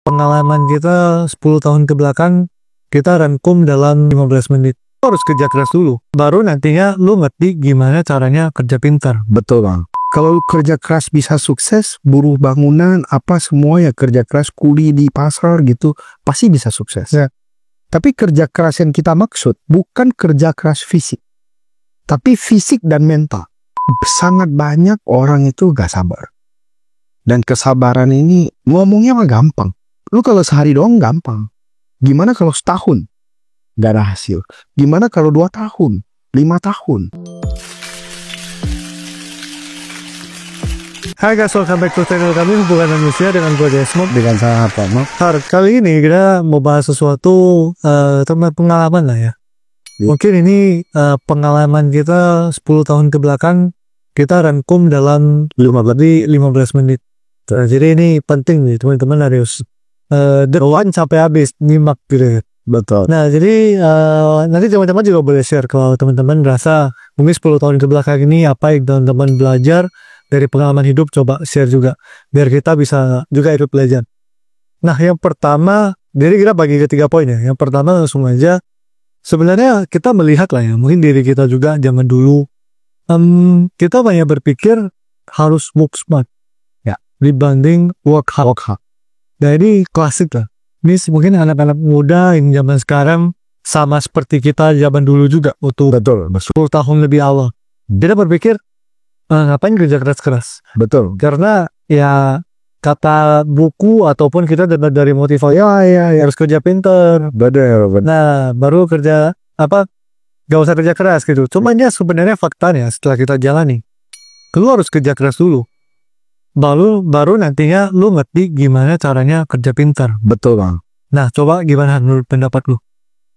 pengalaman kita 10 tahun ke belakang, kita rangkum dalam 15 menit. Lu harus kerja keras dulu, baru nantinya lu ngerti gimana caranya kerja pintar. Betul bang. Kalau lu kerja keras bisa sukses, buruh bangunan, apa semua ya kerja keras, kuli di pasar gitu, pasti bisa sukses. Ya. Tapi kerja keras yang kita maksud bukan kerja keras fisik, tapi fisik dan mental. Sangat banyak orang itu gak sabar. Dan kesabaran ini ngomongnya mah gampang. Lu kalau sehari doang gampang. Gimana kalau setahun? Gak ada hasil. Gimana kalau 2 tahun? 5 tahun? Hai guys, welcome back to channel kami Hubungan Manusia dengan gue Desmond. Dengan saya apa? Kali ini kita mau bahas sesuatu tentang pengalaman lah ya. Mungkin ini pengalaman kita 10 tahun ke belakang, kita rangkum dalam 15 menit. Jadi ini penting nih teman-teman, harus dewan sampai habis nyimak gitu. Betul. Nah jadi nanti teman-teman juga boleh share kalau teman-teman rasa mungkin 10 tahun ke belakang ini apa yang teman-teman belajar dari pengalaman hidup, coba share juga biar kita bisa juga ikut belajar. Nah yang pertama, jadi kita bagi ke 3 poin ya. Yang pertama langsung aja, sebenarnya kita melihat lah ya, mungkin diri kita juga zaman dulu kita banyak berpikir harus work smart ya dibanding work hard. Nah ini klasik lah. Ini mungkin anak-anak muda yang zaman sekarang sama seperti kita zaman dulu juga waktu 10 tahun lebih awal. Kita berpikir ngapain kerja keras-keras? Betul. Karena ya kata buku ataupun kita dengar dari motivasi ya harus kerja pintar. Benar. Nah baru kerja gak usah kerja keras gitu. Cuman ya sebenarnya faktanya setelah kita jalani, lu harus kerja keras dulu. Baru nantinya lu ngerti gimana caranya kerja pintar. Betul bang. Nah coba gimana menurut pendapat lu?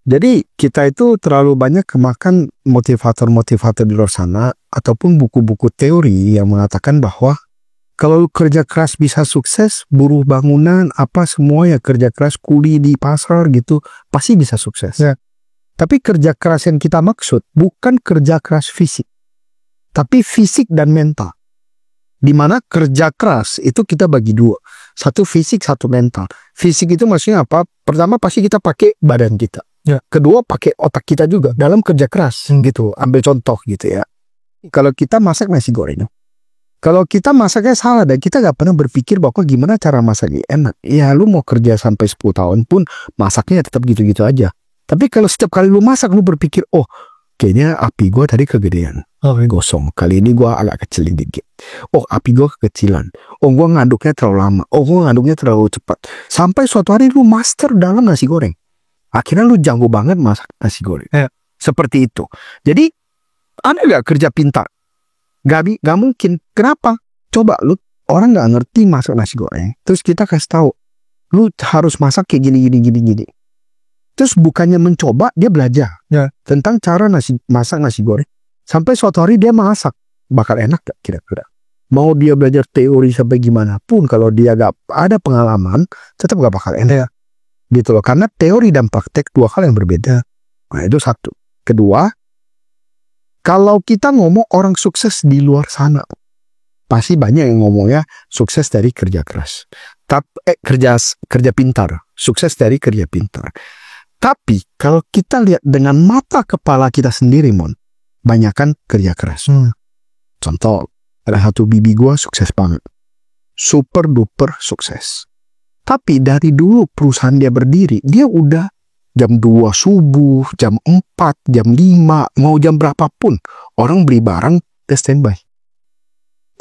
Jadi kita itu terlalu banyak kemakan motivator-motivator di luar sana ataupun buku-buku teori yang mengatakan bahwa kalau kerja keras bisa sukses, buruh bangunan, apa semua ya kerja keras, kuli di pasar gitu, pasti bisa sukses. Ya. Tapi kerja keras yang kita maksud bukan kerja keras fisik, tapi fisik dan mental. Dimana kerja keras itu kita bagi 2. Satu fisik, satu mental. Fisik itu maksudnya apa? Pertama pasti kita pakai badan kita. Ya. Kedua pakai otak kita juga dalam kerja keras gitu. Ambil contoh gitu ya. Kalau kita masak nasi goreng, kalau kita masaknya salah dan kita gak pernah berpikir bahwa gimana cara masaknya enak, ya lu mau kerja sampai 10 tahun pun masaknya tetap gitu-gitu aja. Tapi kalau setiap kali lu masak lu berpikir, oh kayaknya api gua tadi kegedean, gosong. Kali ini gua agak kecilin dikit. Oh api gua kekecilan. Oh gua ngaduknya terlalu lama. Oh gua ngaduknya terlalu cepat. Sampai suatu hari lu master dalam nasi goreng. Akhirnya lu jago banget masak nasi goreng. Seperti itu. Jadi ada gak kerja pintar? Gak mungkin. Kenapa? Coba lu orang gak ngerti masak nasi goreng, terus kita kasih tahu lu harus masak kayak gini. Terus bukannya mencoba, dia belajar tentang cara masak nasi goreng. Sampai suatu hari dia masak, bakal enak gak kira-kira? Mau dia belajar teori sampai gimana pun, kalau dia gak ada pengalaman, tetap gak bakal enak. Gitu loh, karena teori dan praktek 2 hal yang berbeda. Nah itu satu. Kedua, kalau kita ngomong orang sukses di luar sana, pasti banyak yang ngomongnya sukses dari kerja keras. Tapi kerja pintar, sukses dari kerja pintar. Tapi kalau kita lihat dengan mata kepala kita sendiri, banyakan kerja keras. Contoh, ada satu bibi gua sukses banget. Super duper sukses. Tapi dari dulu perusahaan dia berdiri, dia udah jam 2 subuh, jam 4, jam 5, mau jam berapapun, orang beli barang, dia standby.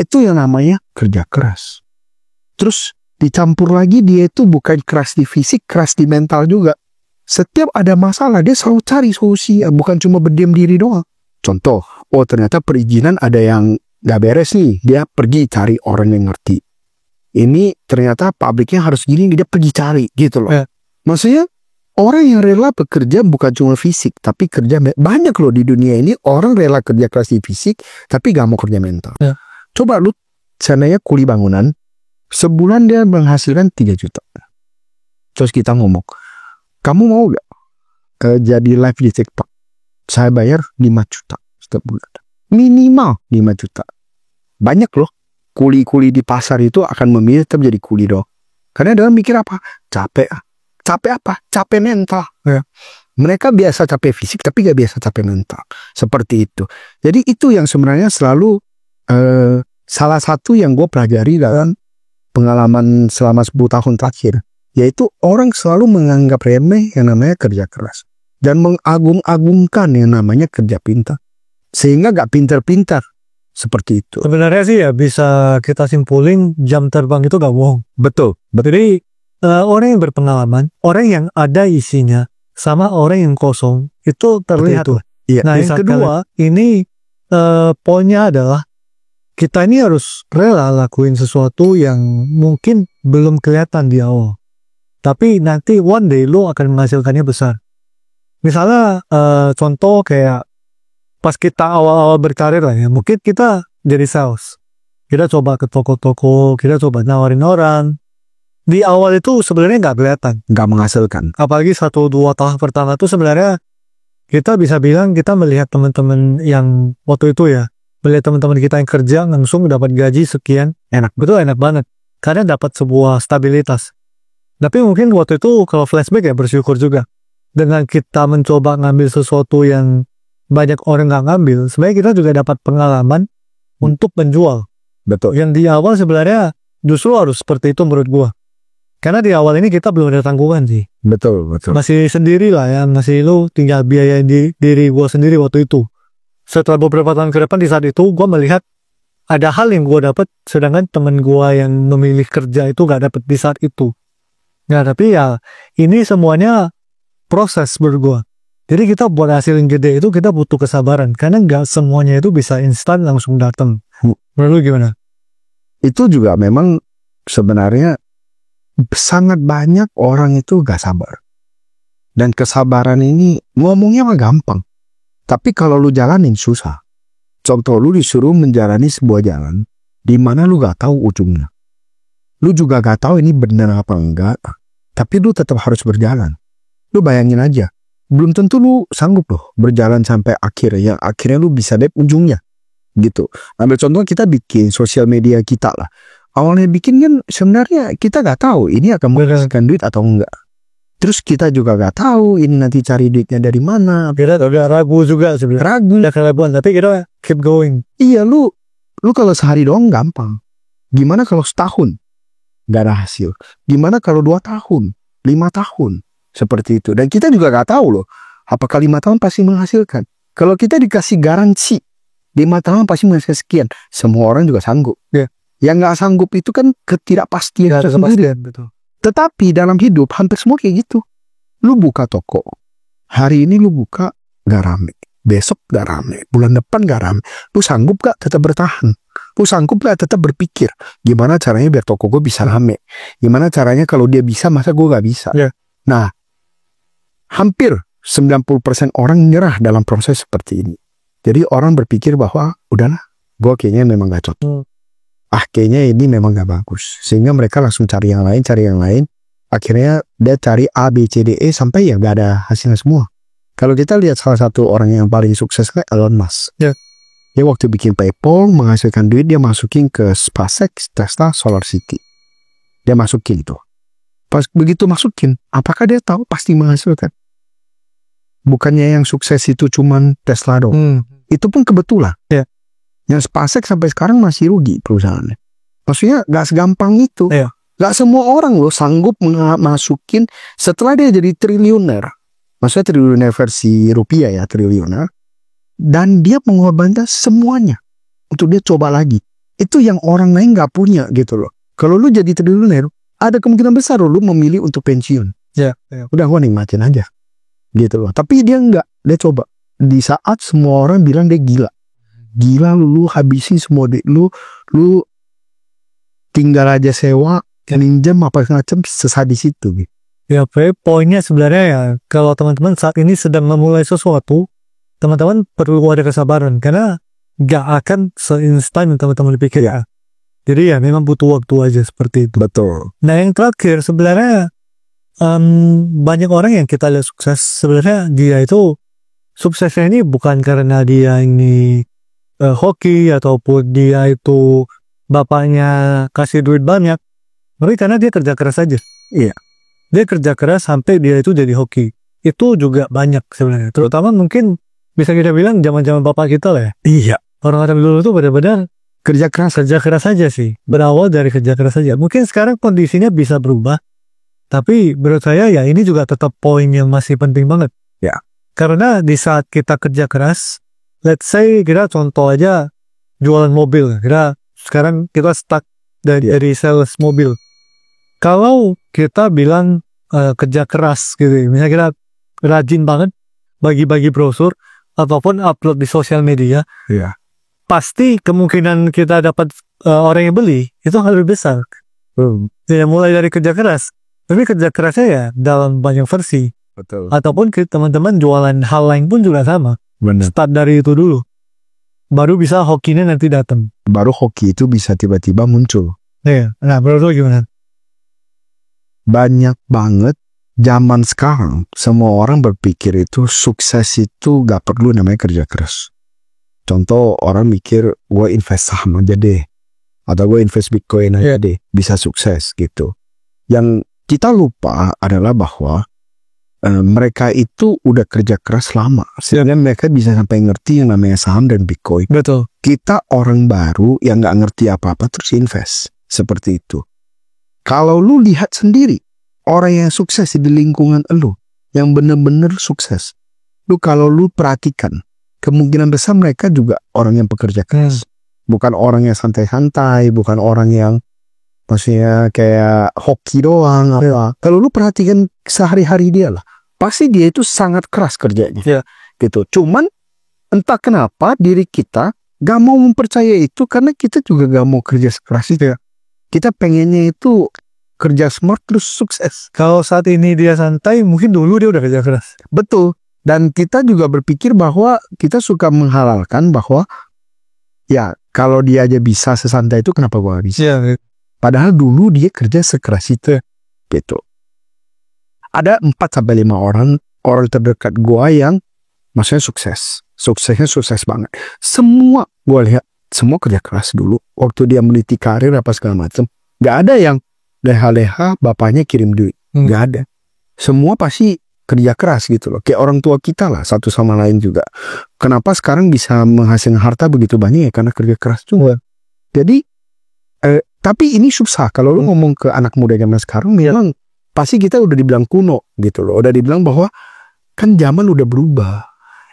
Itu yang namanya kerja keras. Terus dicampur lagi dia itu bukan keras di fisik, keras di mental juga. Setiap ada masalah, dia selalu cari solusi, bukan cuma berdiam diri doang. Contoh, oh ternyata perizinan ada yang gak beres nih, dia pergi cari orang yang ngerti. Ini ternyata pabriknya harus gini, dia pergi cari gitu loh. Maksudnya, orang yang rela bekerja bukan cuma fisik, tapi kerja banyak loh di dunia ini, orang rela kerja keras di fisik, tapi gak mau kerja mental. Coba lu, sananya kuli bangunan, sebulan dia menghasilkan 3 juta. Terus kita ngomong, kamu mau gak jadi live di TikTok? Saya bayar 5 juta setiap bulan. Minimal 5 juta. Banyak loh. Kuli-kuli di pasar itu akan memilih tetap jadi kuli dong. Karena dalam mikir apa? Capek. Capek apa? Capek mental. Ya. Mereka biasa capek fisik tapi gak biasa capek mental. Seperti itu. Jadi itu yang sebenarnya selalu salah satu yang gue pelajari dalam pengalaman selama 10 tahun terakhir. Yaitu orang selalu menganggap remeh yang namanya kerja keras. Dan mengagung-agungkan yang namanya kerja pintar. Sehingga gak pintar-pintar. Seperti itu. Sebenarnya sih ya bisa kita simpulin jam terbang itu gak bohong. Betul. Jadi orang yang berpengalaman, orang yang ada isinya, sama orang yang kosong itu terlihat. Iya. Nah yang kedua ini poinnya adalah kita ini harus rela lakuin sesuatu yang mungkin belum kelihatan di awal. Tapi nanti one day lo akan menghasilkannya besar. Misalnya contoh kayak pas kita awal-awal berkarir lah ya. Mungkin kita jadi sales. Kita coba ke toko-toko, kita coba nawarin orang. Di awal itu sebenarnya nggak kelihatan. Nggak menghasilkan. Apalagi 1-2 tahun pertama itu sebenarnya kita bisa bilang kita melihat teman-teman yang waktu itu ya. Melihat teman-teman kita yang kerja langsung dapat gaji sekian, enak, betul enak banget. Karena dapat sebuah stabilitas. Tapi mungkin waktu itu kalau flashback ya bersyukur juga. Dengan kita mencoba ngambil sesuatu yang banyak orang nggak ngambil, sebenarnya kita juga dapat pengalaman untuk menjual. Betul. Yang di awal sebenarnya justru harus seperti itu menurut gua. Karena di awal ini kita belum ada tanggungan sih. Betul. Masih sendiri lah ya, masih lu tinggal biayain diri gua sendiri waktu itu. Setelah beberapa tahun ke depan di saat itu gue melihat ada hal yang gue dapat sedangkan temen gue yang memilih kerja itu gak dapat di saat itu. Nah tapi ya ini semuanya proses menurut gue. Jadi kita buat hasil yang gede itu kita butuh kesabaran karena gak semuanya itu bisa instan langsung datang. Menurut lu gimana? Itu juga memang sebenarnya sangat banyak orang itu gak sabar. Dan kesabaran ini ngomongnya mah gampang. Tapi kalau lu jalanin susah. Contoh lu disuruh menjalani sebuah jalan di mana lu gak tahu ujungnya. Lu juga gak tahu ini benar apa enggak. Tapi lu tetap harus berjalan. Lu bayangin aja. Belum tentu lu sanggup loh berjalan sampai akhirnya. Akhirnya lu bisa lihat ujungnya. Gitu. Ambil contoh kita bikin sosial media kita lah. Awalnya bikin kan sebenarnya kita gak tahu ini akan menghasilkan duit atau enggak. Terus kita juga gak tahu ini nanti cari duitnya dari mana. Kita agak ragu juga sebenarnya. Ragu. Ada keraguan, tapi kita keep going. Iya, lu kalau sehari doang gampang. Gimana kalau setahun gak ada hasil? Gimana kalau 2 tahun, 5 tahun? Seperti itu. Dan kita juga gak tahu loh, apakah 5 tahun pasti menghasilkan. Kalau kita dikasih garansi 5 tahun pasti menghasilkan sekian, semua orang juga sanggup. Yeah. Yang gak sanggup itu kan ketidakpastian. Betul. Tetapi dalam hidup hampir semua kayak gitu. Lu buka toko. Hari ini lu buka gak rame. Besok gak rame. Bulan depan gak rame. Lu sanggup gak tetap bertahan? Lu sanggup gak tetap berpikir? Gimana caranya biar toko gue bisa rame? Gimana caranya kalau dia bisa masa gue gak bisa? Yeah. Nah, hampir 90% orang nyerah dalam proses seperti ini. Jadi orang berpikir bahwa udahlah, gue kayaknya memang gak cocok. Kayaknya ini memang gak bagus. Sehingga mereka langsung cari yang lain. Akhirnya dia cari A, B, C, D, E sampai ya gak ada hasilnya semua. Kalau kita lihat salah satu orang yang paling sukses kayak Elon Musk. Yeah. Dia waktu bikin PayPal, menghasilkan duit, dia masukin ke SpaceX, Tesla, Solar City. Dia masukin itu. Pas begitu masukin, apakah dia tahu pasti menghasilkan? Bukannya yang sukses itu cuman Tesla dong. Itu pun kebetulan. Yeah. Yang SpaceX sampai sekarang masih rugi perusahaannya. Maksudnya gak segampang itu. Iya. Gak semua orang loh sanggup masukin setelah dia jadi triliuner. Maksudnya triliuner versi rupiah ya, triliuner. Dan dia mengorbankan semuanya untuk dia coba lagi. Itu yang orang lain gak punya gitu loh. Kalau lu jadi triliuner, ada kemungkinan besar lu memilih untuk pensiun. Ya. Udah gua nikmatin aja. Gitu loh. Tapi dia enggak. Dia coba. Di saat semua orang bilang dia gila. Gila lu habisin semua duit lu tinggal aja sewa minjem apa macam sesat di situ gitu. Ya, poinnya sebenarnya ya kalau teman-teman saat ini sedang memulai sesuatu, teman-teman perlu ada kesabaran karena gak akan seinstan yang teman-teman pikir ya. Jadi ya memang butuh waktu aja seperti itu. Betul. Nah yang terakhir sebenarnya banyak orang yang kita lihat sukses sebenarnya dia itu suksesnya ini bukan karena dia ini hoki ataupun dia itu bapaknya kasih duit banyak. Tapi karena dia kerja keras aja. Iya. Dia kerja keras sampai dia itu jadi hoki. Itu juga banyak sebenarnya. Terutama mungkin bisa kita bilang zaman-zaman bapak kita lah ya. Iya. Orang-orang dulu tuh benar-benar Kerja keras. kerja keras aja sih. Berawal dari kerja keras aja. Mungkin sekarang kondisinya bisa berubah. Tapi menurut saya ya ini juga tetap poin yang masih penting banget. Ya. Karena di saat kita kerja keras, let's say kita contoh aja jualan mobil. Sekarang kita stuck dari sales mobil. Kalau kita bilang kerja keras gitu, misalnya kita rajin banget bagi-bagi brosur ataupun upload di sosial media, Iya. pasti kemungkinan kita dapat orang yang beli itu akan lebih besar. Ya, mulai dari kerja keras, tapi kerja kerasnya ya dalam banyak versi. Betul. Ataupun teman-teman jualan hal lain pun juga sama. Benar. Start dari itu dulu, baru bisa hokinya nanti datang. Baru hoki itu bisa tiba-tiba muncul. Iya. Nah, menurut lo gimana? Banyak banget zaman sekarang semua orang berpikir itu sukses itu gak perlu namanya kerja keras. Contoh orang mikir gue invest saham aja deh, atau gue invest Bitcoin aja deh, bisa sukses gitu. Yang kita lupa adalah bahwa mereka itu udah kerja keras lama, sehingga mereka bisa sampai ngerti yang namanya saham dan Bitcoin. Betul. Kita orang baru yang gak ngerti apa-apa terus invest seperti itu. Kalau lu lihat sendiri orang yang sukses di lingkungan lu, yang bener-bener sukses, kalau lu perhatikan, kemungkinan besar mereka juga orang yang pekerja keras. Bukan orang yang santai-santai, bukan orang yang maksudnya kayak hoki doang. Kalau lu perhatikan sehari-hari dia lah, pasti dia itu sangat keras kerjanya. Gitu. Cuman entah kenapa diri kita gak mau mempercayai itu karena kita juga gak mau kerja sekeras itu. Kita pengennya itu kerja smart terus sukses. Kalau saat ini dia santai, mungkin dulu dia udah kerja keras. Betul. Dan kita juga berpikir bahwa kita suka menghalalkan bahwa ya kalau dia aja bisa sesantai itu kenapa gua gak bisa. Padahal dulu dia kerja sekeras itu. Gitu. Ada 4-5 orang terdekat gua yang maksudnya sukses. Suksesnya sukses banget. Semua gua lihat semua kerja keras dulu. Waktu dia meniti karir apa segala macam. Gak ada yang leha-leha bapaknya kirim duit. Gak ada. Semua pasti kerja keras gitu loh. Kayak orang tua kita lah satu sama lain juga. Kenapa sekarang bisa menghasilkan harta begitu banyak ya? Karena kerja keras juga. Jadi tapi ini susah. Kalau lu ngomong ke anak muda zaman sekarang memang pasti kita udah dibilang kuno gitu loh. Udah dibilang bahwa kan zaman udah berubah.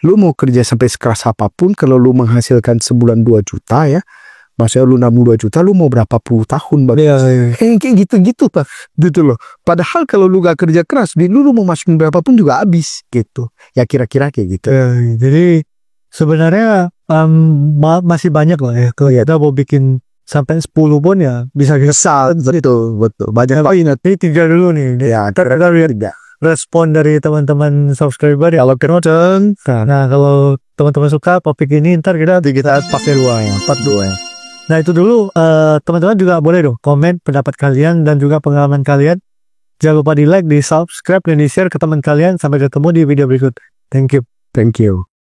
Lu mau kerja sampai sekeras apapun, kalau lu menghasilkan sebulan 2 juta ya, maksudnya lu nabung 2 juta, lu mau berapa puluh tahun kayak gitu-gitu Pak. Gitu loh. Padahal kalau lu gak kerja keras, lu mau masukin berapapun juga habis gitu. Ya kira-kira kayak gitu. Jadi sebenarnya masih banyak lah ya. Kalau kita mau bikin sampai 10 pun ya bisa. Betul. Banyak. Oh ini 3 dulu nih. Ya, kita lihat respon dari teman-teman subscriber ya. Nah, kalau teman-teman suka topik ini, ntar kita pakai 2 ya, part 2 ya. Nah, itu dulu. Teman-teman juga boleh dong komen pendapat kalian dan juga pengalaman kalian. Jangan lupa di like, di subscribe, dan di share ke teman kalian. Sampai ketemu di video berikut. Thank you.